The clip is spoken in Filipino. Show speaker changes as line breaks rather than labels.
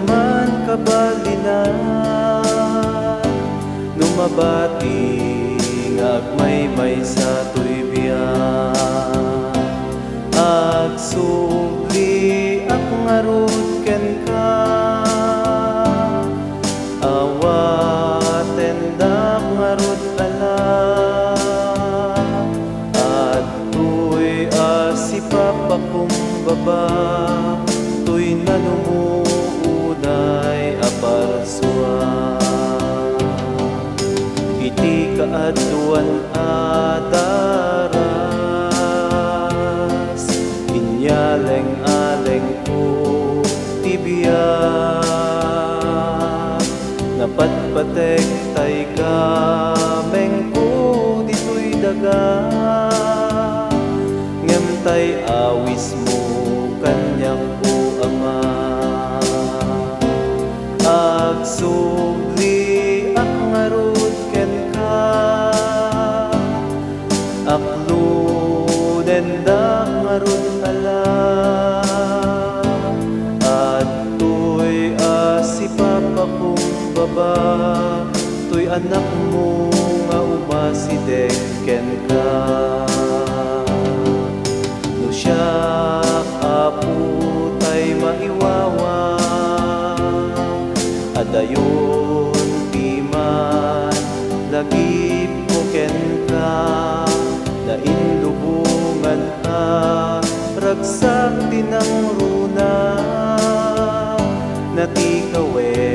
man kabalinan, numabati ngagmay sa tuybiyan. Agsubli ak ngarud ken ka, awaten dak ngarud ala, at tuy asipapakumbaba, tuy nanumuunay aparswa. Iti kaadluan adaras, inyaleng-aleng ko tibiyak, napatpatek tay kameng ko dito'y daga, ngem tay awis mo kanyang ko ama. Agsubli ak ngarud ken ka, akluden dak ngarud ala, at tuy asipapakumbaba, tuy anak mo nga umasidek ken ka. No siyak apo tay maiwawa, adayon di man lagip mo ken ka, nainlubungan ka ragsak tinang runa, natikawen